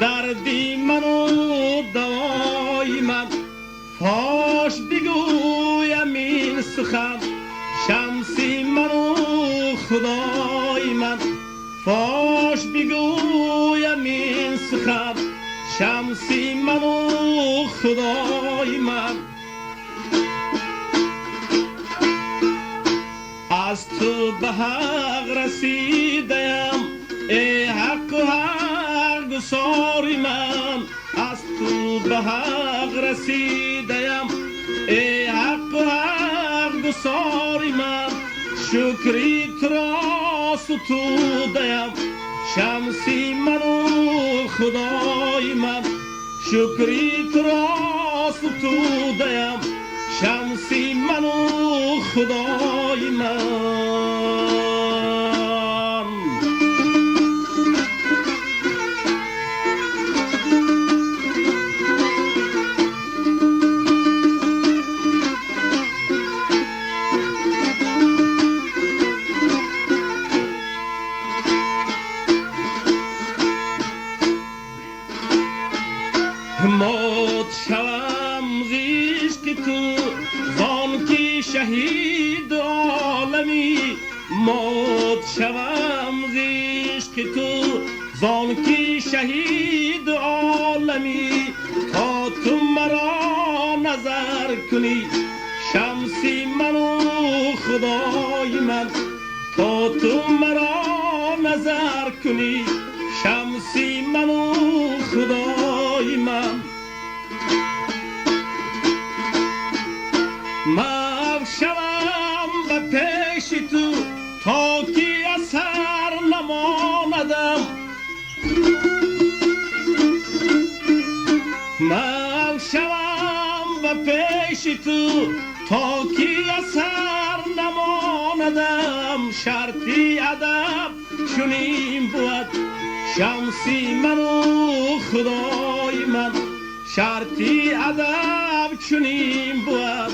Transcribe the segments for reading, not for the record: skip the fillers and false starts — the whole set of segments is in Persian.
دردی من و دوای من، فاش بگویم این سخن، شمسی من و خدای من، فاش بگویم این سخن، شمسی من و خدای من. از تو به حق رسیدم ای حق و حق گساری من، از تو به حق رسیدم ای حق و حق گساری من، شکری تو را ستودم شمسی من و خدای من، شکری تو را ستودم شمسی من و خدای من. موت شوم زیش که تو زان که شهید عالمی، موت شوم زیش که تو زان که شهید عالمی، تا تو مرا نظر کنی شمسی من و خدای من، تا تو مرا نظر کنی شمسی من و خدای من. محو شوم به پیش تو تا که اثر نماندم، محو شوم به پیش تو تا که اثر نماندم، شرطی ادب چنین بود شمسی من و خدای من، شرطی ادب چنین بود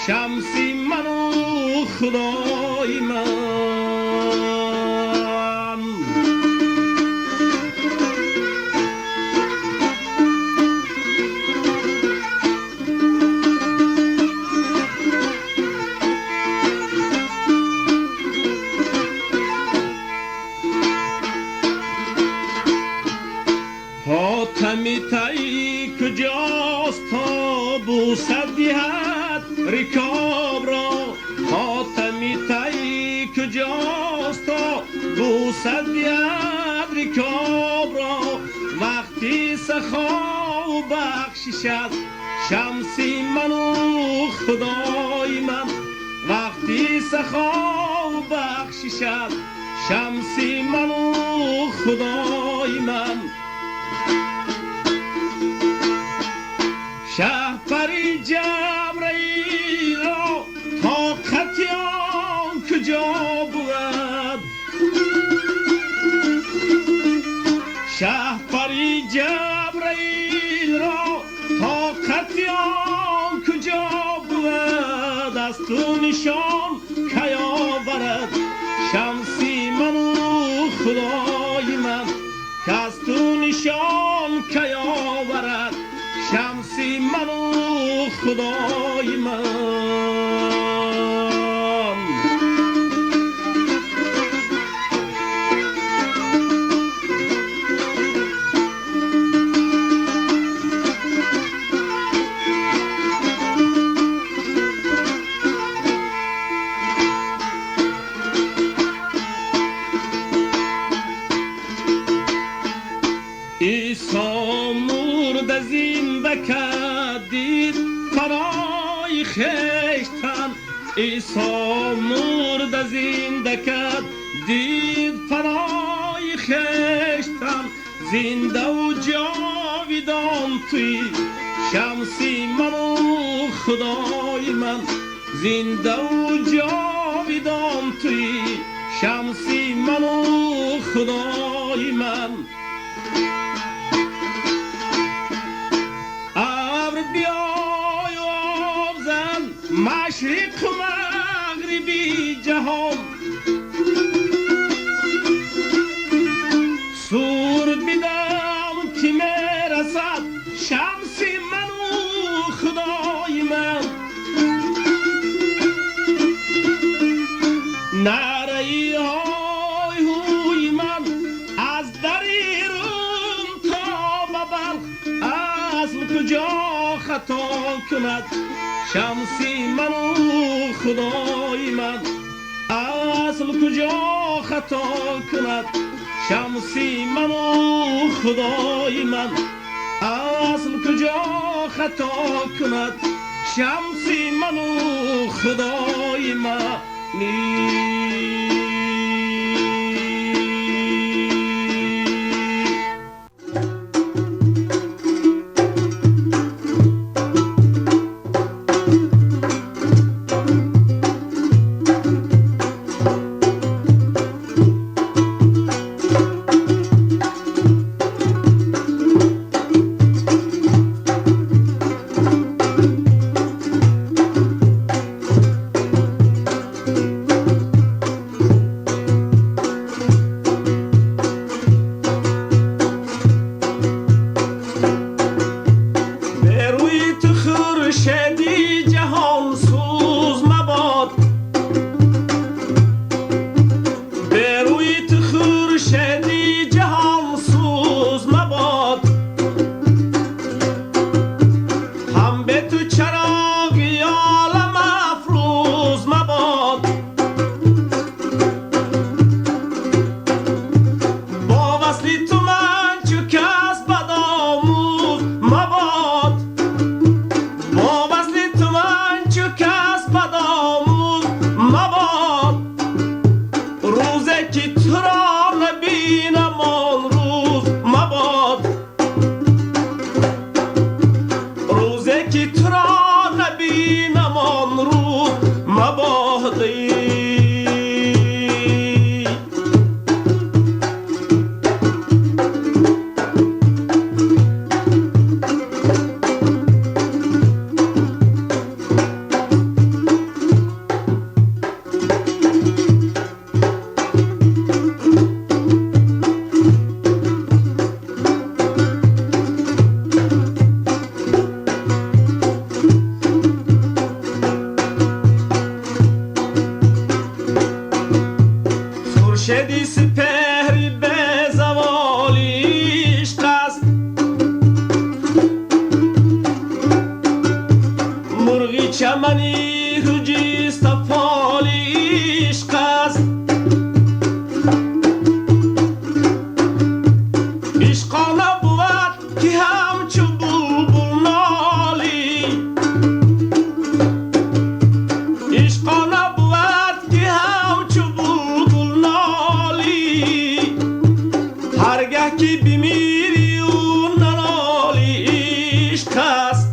شمسی من و خدای من. حاتمی تایی کجاست تا بوسه دهد رکاب را، حاتمی تایی کجاست تا بوسه دهد رکاب را، وقتی سخا و بخششد شمسی من و خدای من، وقتی سخا و بخششد شمسی من و خدای من. شهپری جبرئیل را طاقت آن کجا بود، شهپری جبرئیل را طاقت آن کجا بود، از تو نشان کی آورد شمسی من و خدای من، که از تو نشان کی آورد شمسی من و خدای من. عیسی مرد زنده کردید فرای خشتن، عیسی مرد زنده کرد دید فرای خشتن، زنده و جاویدان توی شمسی من و خدای من، زنده و جاویدان توی شمسی من و خدای من. مشرق و مغربی جهان سور بدم تیم اصل کجا خطا کند شمسی من و خدای من اصل کجا خطا کند شمسی من و خدای من اصل کجا خطا کند شمسی من و خدای من خورشیدی سپهری به زوالی عشق است مرغی چمنی رجیست فالی عشق است عشقانه بود که همچو بلبل نالی عشقانه بود که همچو بلبل نالی هرگه که بمیری و ننالی عشق است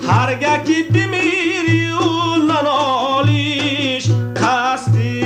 هرگه که بمیری و ننالی عشق استی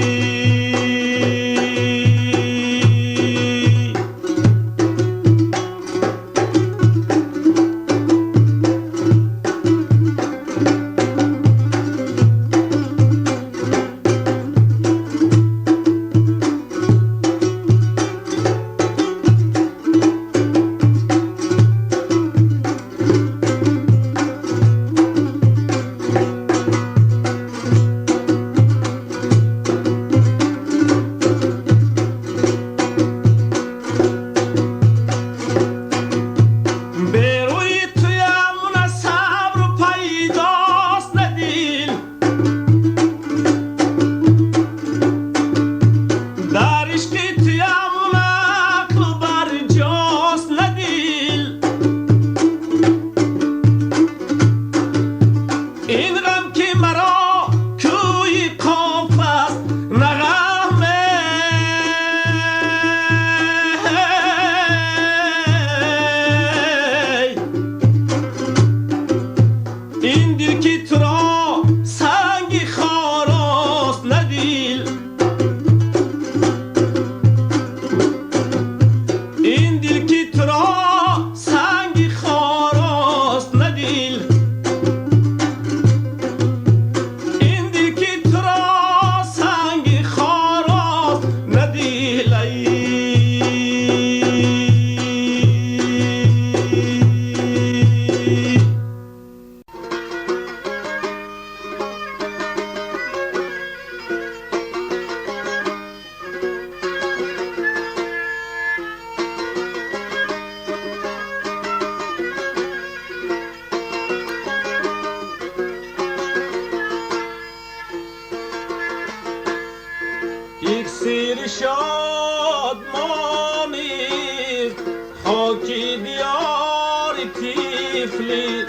تیفلی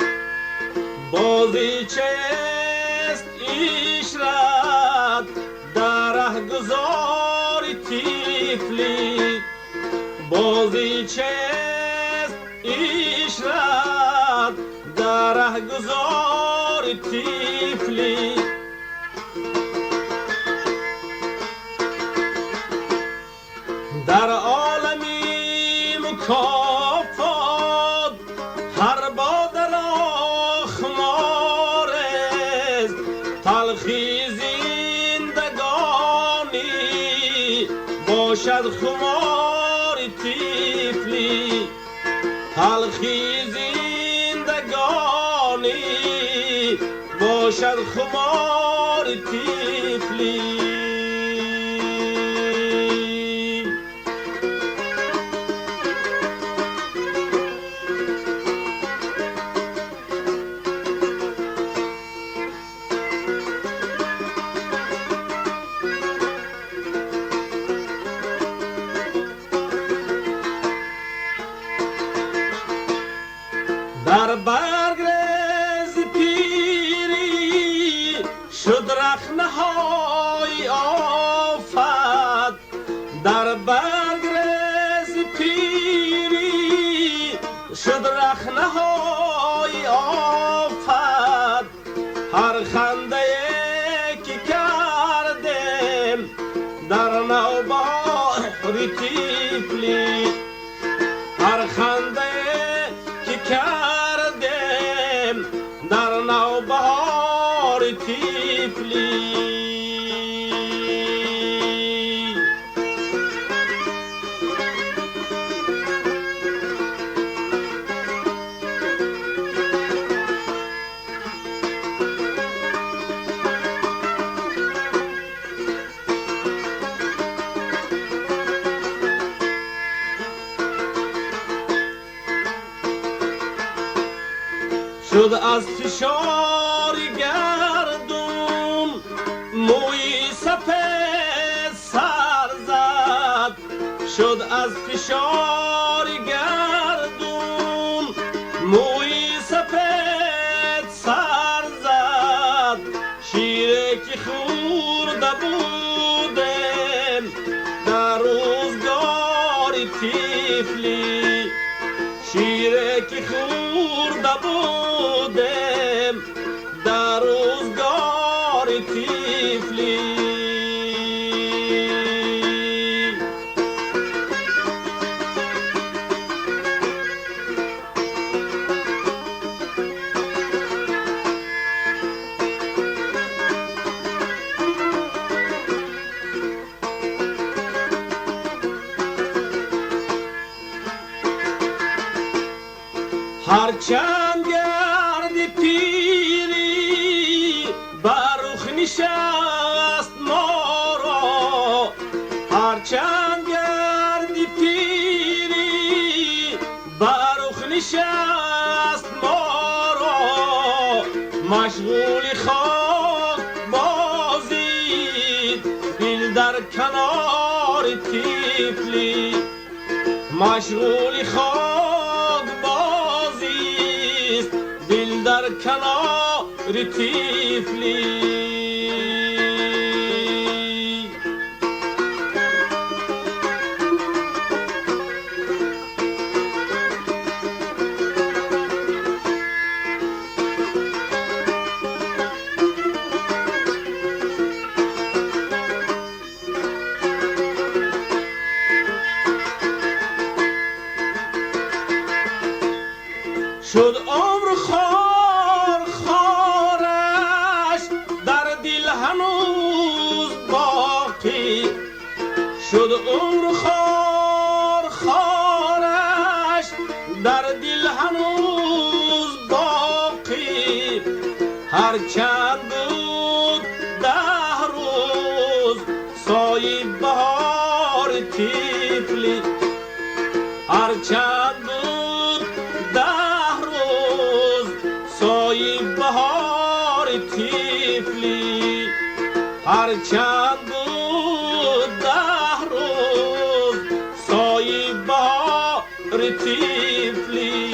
بازی چست ایشرت در گذار تیفلی بازی چست ایشرت در گذار تیفلی در عالمی مکافات هر بادر آخمار است تلخی زندگانی باشد خمار تیفلی تلخی زندگانی باشد خمار تیفلی در برگرز پیری شد رخنه‌های آفت در برگرز پیری شد رخنه‌های آفت هر خنده که کردم در نوبهار تیفلی هر خنده که کردم در نوبهار تیفلی شد از فشار گردون موی سپید سر زد شد از فشار گردون موی سپید سر زد شیره که خورده بودم در روزگار تیفلی شیره که خورده بودم در روزگار تیفلی هرچند گرد پیری برخ نشست ما را هرچند گرد پیری برخ نشست ما را مشغول خاک بازید دل در کنار تیفلی مشغول خاک بازید دل در کنار تیفلی شد عمر خار خارش در دل هنوز باقی شد عمر خار خارش در دل هنوز باقی هرچند بود 10 روز سایه بهار تیفلی هرچند بود 10 سایه بهار تیفلی هرچند بود 10 روز سایه بهار تیفلی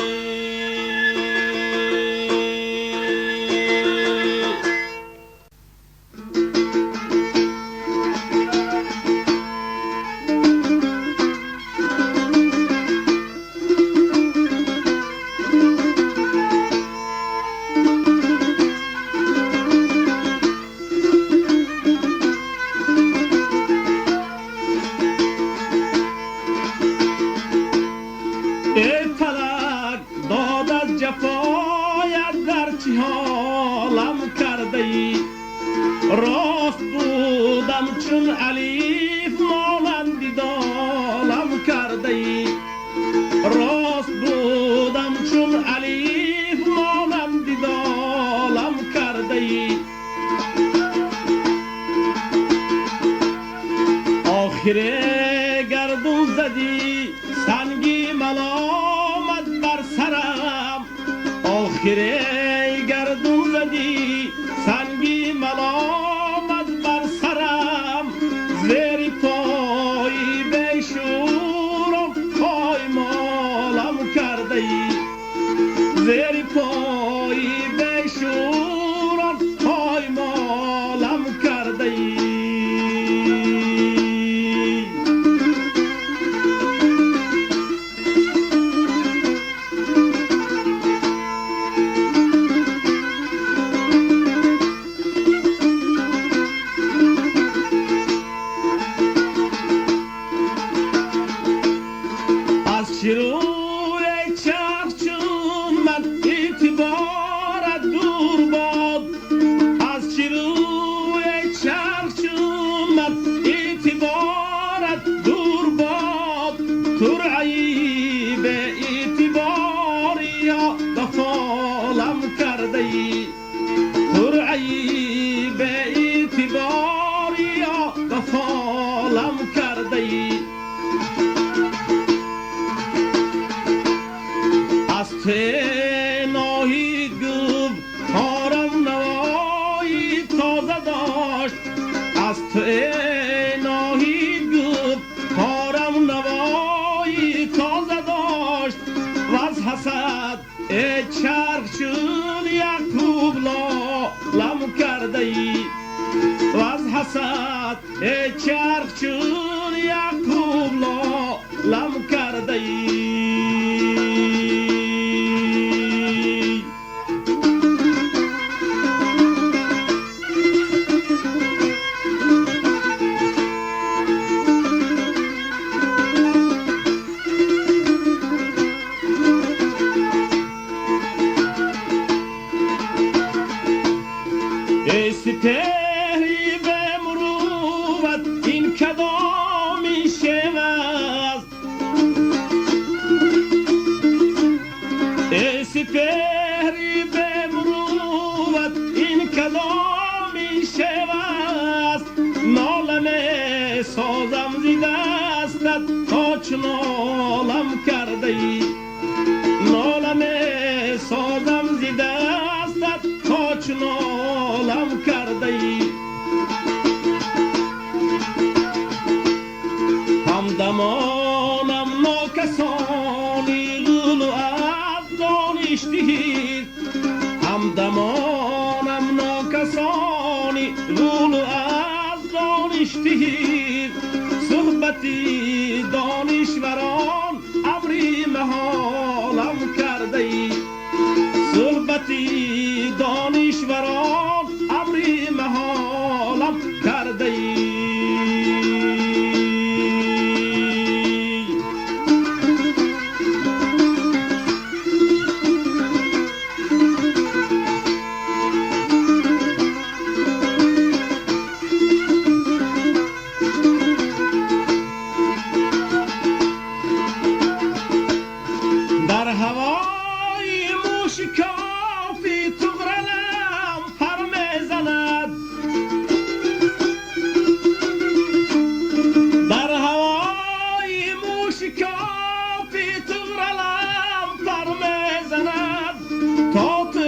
ای فلک داد از جفایت در چه حالم کرده ای. راست بودم چون الیف مانندی دالم کرده ای. راست بودم چون الیف مانندی دالم کرده ای. آخر گردون زدی سنگی ملامت بر سرم. آخر گردون زدی سنگی ملامت بر سرم. زیر پای بشورم پایمالم کرده ای. زیر پای بشورم پایمالم کرده ای. شروع چرخ چون من اعتبارت دور باد. از شروع چرخ چون من اعتبارت دور باد. ترعی به اعتباری ها وفالم کرده ای. ترعی به اعتباری ها وفالم کرده ای. ناهید گفت کارم نوایی تازه داشت. از تو ناهید گفت کارم نوایی تازه داشت. و از حسد چرخ شد یعقوب لالم کرده ای. و از حسد چرخ شد یعقوب لالم کرده ای. سپهری به مروت این کدامی شود. ای سپهری به مروت این کدامی شود. نالم سازم زی دستت تا چه نالم کرده ای. نالم سازم زی دستت تا چه نالم کرده ای. همدمانم ناکسانی غول و از دانش دهید. همدمانم ناکسانی غول و از دانش دهید. صحبتی دانشوران امری محالم کرده ای. صحبتی دانشوران امری محالم کرده ای. در هوای موشکافی تغرلم پر میزند. در هوای موشکافی تغرلم پر میزند. تا تو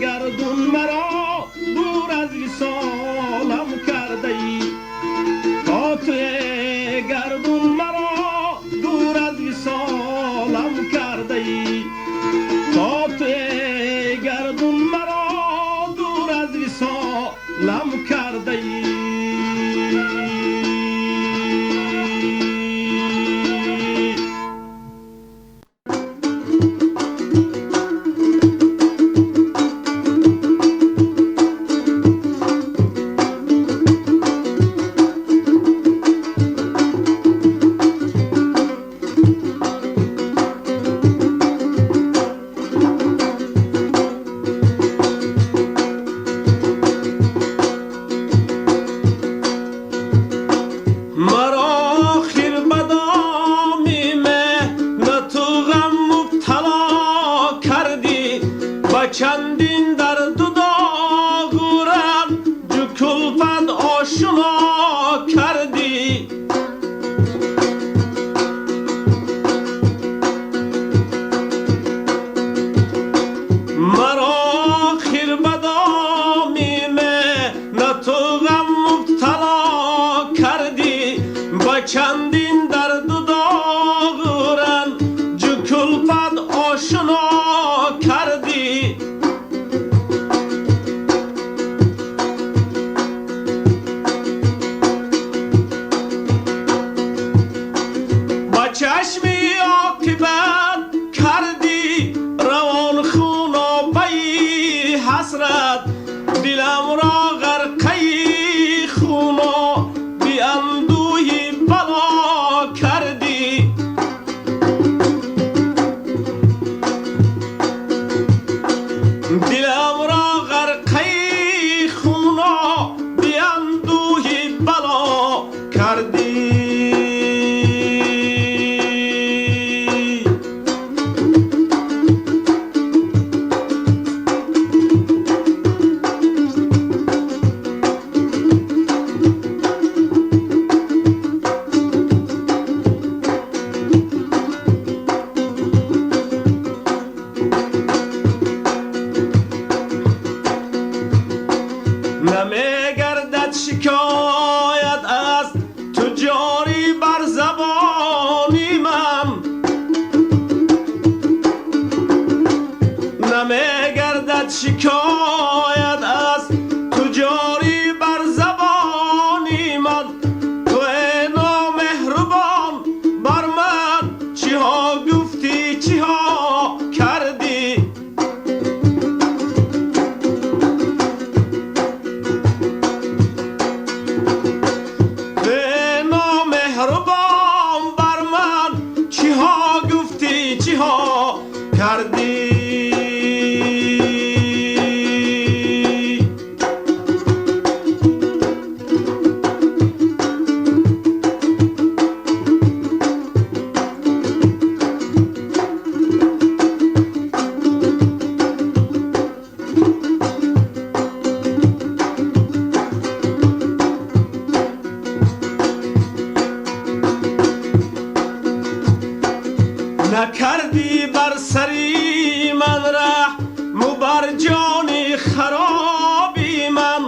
گردون مرا دور از وصالم کرده ای. تا تو گردون مرا دور از وصالم کرده ای. تا تو گردون مرا دور از وصالم کرده ای. چشمی عاقبت کردی روان خون و بی حسرت دلم را غرقه خون و بی اندوهی بلا کردی دلم را غرقه خون و بی اندوهی بلا کردی نمیگردد شکایت از تو جاری بر زبانی من نمیگردد شکایت از تو جاری بر زبانی من تو ای نامهربان بر من چی ها گفتی چی ها کردی کردی نکردی بر سری من رحم و بر جان خرابی من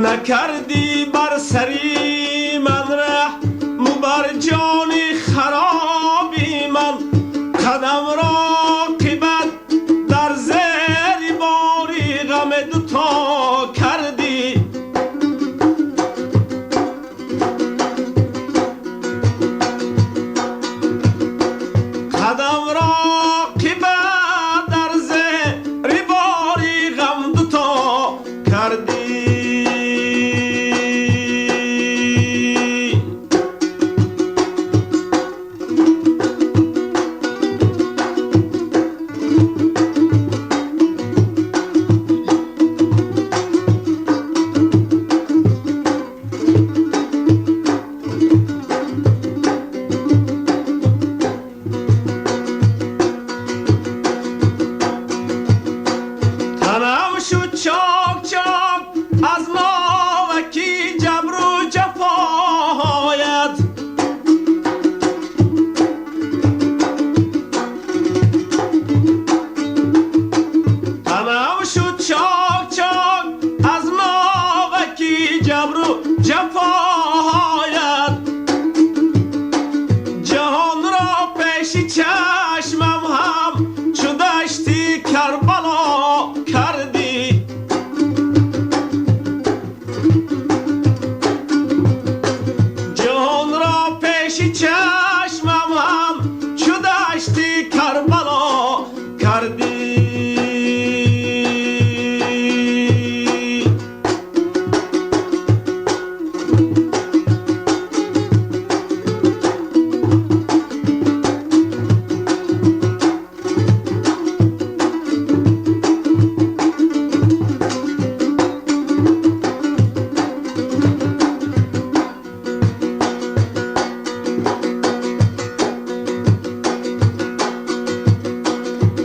نکردی بر سری من رحم و بر جان خرابی من قدم را قیمت در زیر باری غم دوتا کردی قدم را قیمت در زیر باری غم دوتا کردی تنم شد چاک چاک از ناوکی جبر و جفایت تنم شد چاک چاک از ناوکی جبر و جفایت جهان را پیش چشمم هم چو دشتی کربلا کردی جهان را پیش چشمم هم چو دشتی کربلا کردی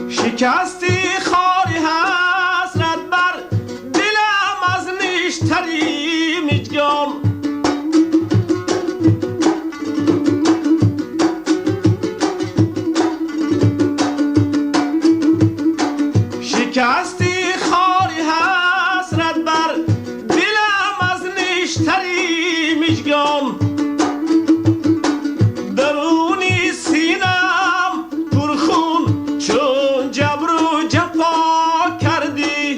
شکستی خاری حسرت بر دلم از نیشتری میجگان شکستی خاری حسرت بر دلم از نیشتری میجگان درونی سینم پرخون چون جبر و جفا کردی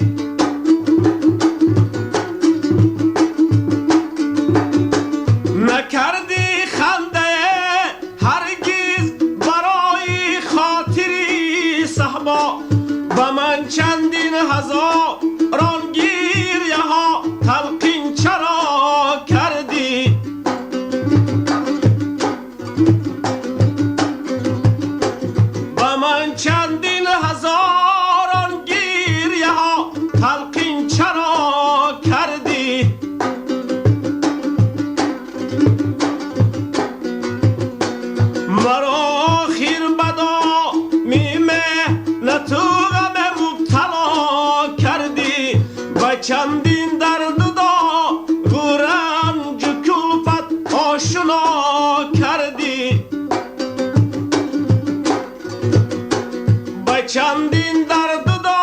هزاران گیریه ها تلقین چرا کردی؟ و من چندین هزاران گیریه ها تلقین چرا کردی؟ مرا خیر بدا میمه نتو غم مبتلا کردی و چندین درد دا غرنج کلفت آشنا کردی و چندین درد دا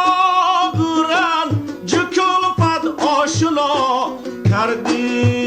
غرنج کلفت آشنا کردی